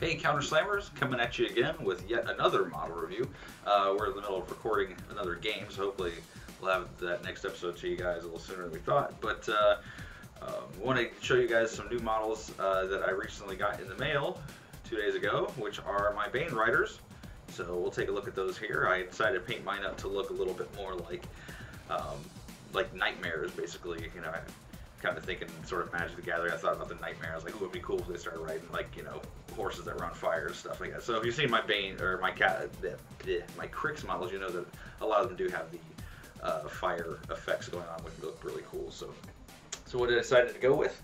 Hey Counter Slammers, coming at you again with yet another model review. We're in the middle of recording another game, so hopefully we'll have that next episode to you guys a little sooner than we thought. But I want to show you guys some new models that I recently got in the mail 2 days ago, which are my Bane Riders. So we'll take a look at those here. I decided to paint mine up to look a little bit more like nightmares, basically. You know, I kind of thinking sort of Magic the Gathering. I thought about the nightmare. I was like, ooh, it'd be cool if they started riding like, you know, horses that run fire and stuff like that. So if you've seen my Bane or my my Crix models, you know that a lot of them do have the fire effects going on, which look really cool. So what I decided to go with.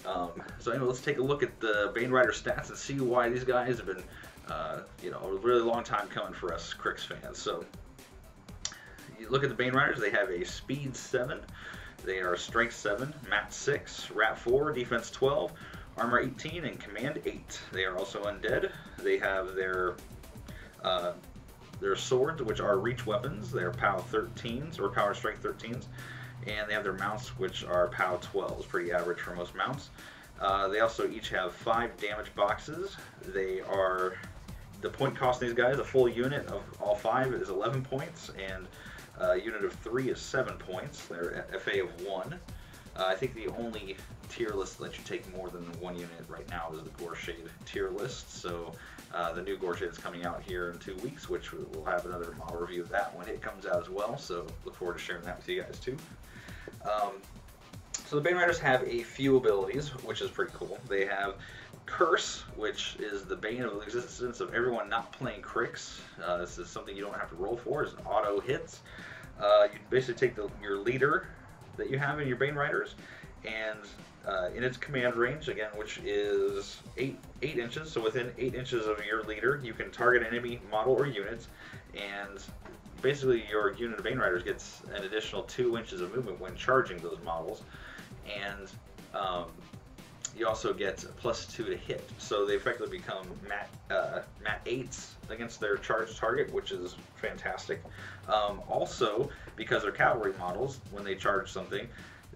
So anyway, let's take a look at the Bane Rider stats and see why these guys have been, you know, a really long time coming for us Crix fans. So you look at the Bane Riders. They have a Speed 7. They are Strength 7, Mat 6, Rat 4, Defense 12, Armor 18, and Command 8. They are also undead. They have their swords, which are reach weapons. They're POW 13s, or Power Strength 13s. And they have their mounts, which are POW 12s, pretty average for most mounts. They also each have 5 damage boxes. They are, the point cost of these guys, a full unit of all 5 is 11 points, and a unit of 3 is 7 points. They're FA of 1. I think the only tier list that lets you take more than 1 unit right now is the Gorshade tier list. So the new Gorshade is coming out here in 2 weeks, which we'll have another model review of that when it comes out as well. So look forward to sharing that with you guys too. So the Bane Riders have a few abilities, which is pretty cool. They have Curse, which is the bane of the existence of everyone not playing Crix. This is something you don't have to roll for. It's an auto hits. You basically take your leader that you have in your Bane Riders, and in its command range, again, which is 8 inches, so within 8 inches of your leader, you can target an enemy model or units, and basically your unit of Bane Riders gets an additional 2 inches of movement when charging those models, and you also get +2 to hit. So they effectively become Mat 8s against their charged target, which is fantastic. Also, because they're cavalry models, when they charge something,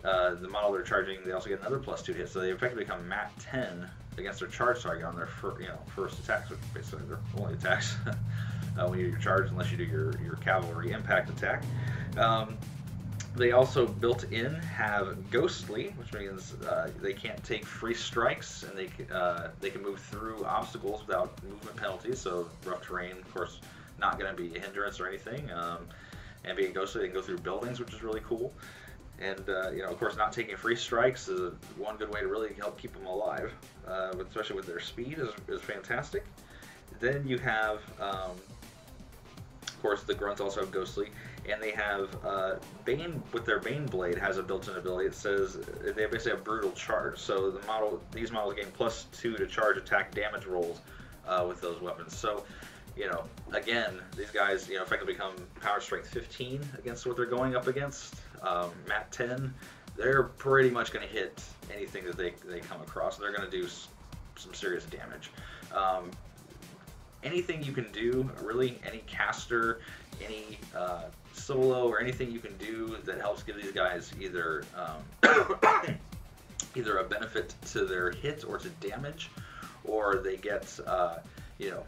the model they're charging, they also get another +2 to hit. So they effectively become Mat 10 against their charge target on their first attacks, which basically their only attacks when you do your charge, unless you do your cavalry impact attack. They also built in have Ghostly, which means they can't take free strikes, and they can move through obstacles without movement penalties. So rough terrain, of course, not going to be a hindrance or anything. And being Ghostly, they can go through buildings, which is really cool. And you know, of course, not taking free strikes is one good way to really help keep them alive, especially with their speed is fantastic. Then you have, of course, the Grunts also have Ghostly. And they have Bane with their Bane Blade has a built-in ability. It says they basically have brutal charge. So these models gain +2 to charge attack damage rolls with those weapons. So, you know, again, these guys, you know, effectively become Power Strength 15 against what they're going up against. Mat 10, they're pretty much going to hit anything that they come across. They're going to do some serious damage. Anything you can do, really, any caster, any solo, or anything you can do that helps give these guys either either a benefit to their hit or to damage, or they get, you know,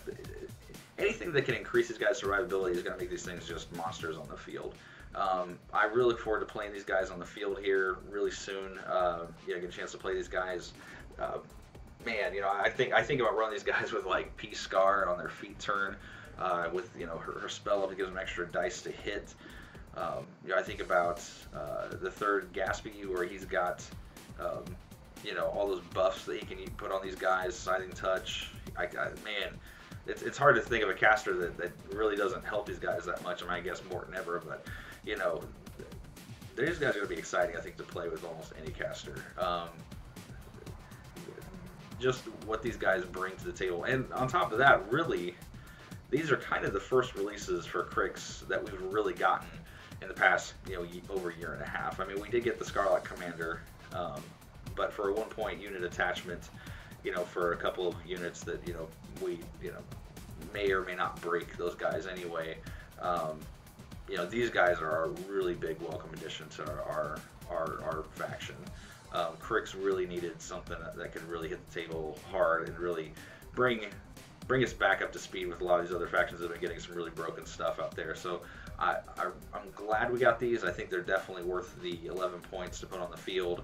anything that can increase these guys' survivability is going to make these things just monsters on the field. I really look forward to playing these guys on the field here really soon. You know, get a chance to play these guys. Man, you know, I think about running these guys with like P Scar on their feet turn, with, you know, her spell up, it gives them extra dice to hit. You know, I think about the third Gaspy, where he's got, you know, all those buffs that he can put on these guys, Scything Touch. Man, it's hard to think of a caster that really doesn't help these guys that much. I mean, I guess Morton ever, but, you know, these guys are going to be exciting, I think, to play with almost any caster. Just what these guys bring to the table. And on top of that, really, these are kind of the first releases for Crix that we've really gotten in the past, you know, over a year and a half. I mean, we did get the Scarlet Commander, but for a 1-point unit attachment, you know, for a couple of units that, you know, we, you know, may or may not break those guys anyway. You know, these guys are a really big welcome addition to our faction. Crix really needed something that could really hit the table hard and really bring bring us back up to speed with a lot of these other factions that have been getting some really broken stuff out there. So I'm glad we got these. I think they're definitely worth the 11 points to put on the field.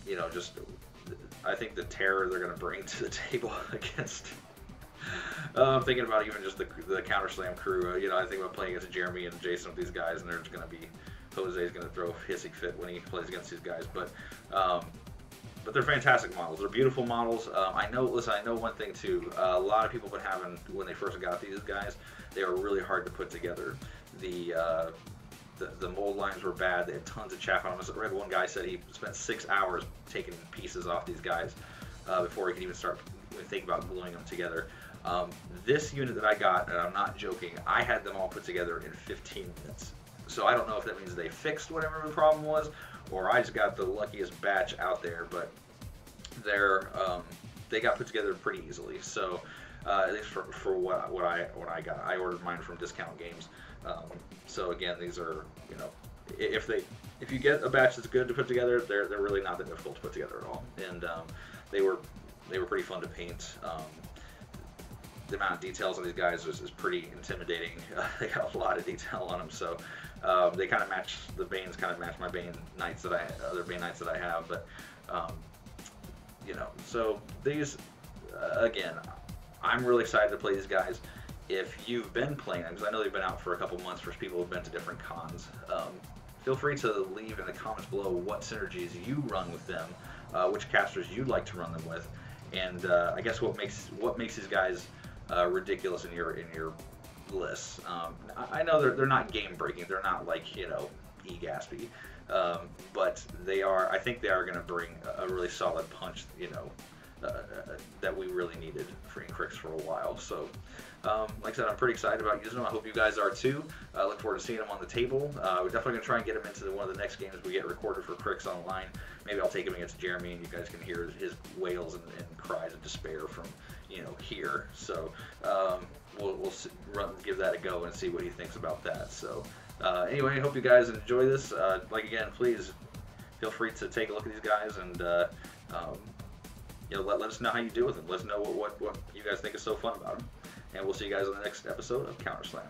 You know, just I think the terror they're going to bring to the table against. I'm thinking about even just the Counter Slam crew. You know, I think about playing against Jeremy and Jason with these guys, and they're just going to be Jose's going to throw a hissy fit when he plays against these guys. But they're fantastic models. They're beautiful models. I know. Listen, I know one thing too. A lot of people have been having when they first got these guys, they were really hard to put together. The mold lines were bad. They had tons of chaff on them. I read one guy said he spent 6 hours taking pieces off these guys before he could even start thinking about gluing them together. This unit that I got, and I'm not joking, I had them all put together in 15 minutes. So I don't know if that means they fixed whatever the problem was, or I just got the luckiest batch out there. But they got put together pretty easily. So at least for what I got, I ordered mine from Discount Games. So again, these are, you know, if you get a batch that's good to put together, they're really not that difficult to put together at all. And they were pretty fun to paint. The amount of details on these guys is pretty intimidating. They got a lot of detail on them, so they kind of match the Banes. Kind of match my Bane Knights other Bane Knights that I have. But you know, so these again, I'm really excited to play these guys. If you've been playing them, because I know they've been out for a couple months for people who've been to different cons, feel free to leave in the comments below what synergies you run with them, which casters you'd like to run them with, and I guess what makes these guys ridiculous in your lists. I know they're not game breaking. They're not like, you know, E-Gaspy, but they are. I think they are going to bring a really solid punch. You know, that we really needed for Cricks for a while. So, like I said, I'm pretty excited about using them. I hope you guys are too. I look forward to seeing them on the table. We're definitely going to try and get them into one of the next games we get recorded for Cricks Online. Maybe I'll take him against Jeremy, and you guys can hear his wails and cries of despair from, you know, here. So we'll give that a go and see what he thinks about that. So anyway, I hope you guys enjoy this. Like again, please feel free to take a look at these guys and you know, let us know how you do with them. Let us know what you guys think is so fun about them. And we'll see you guys on the next episode of Counter Slam.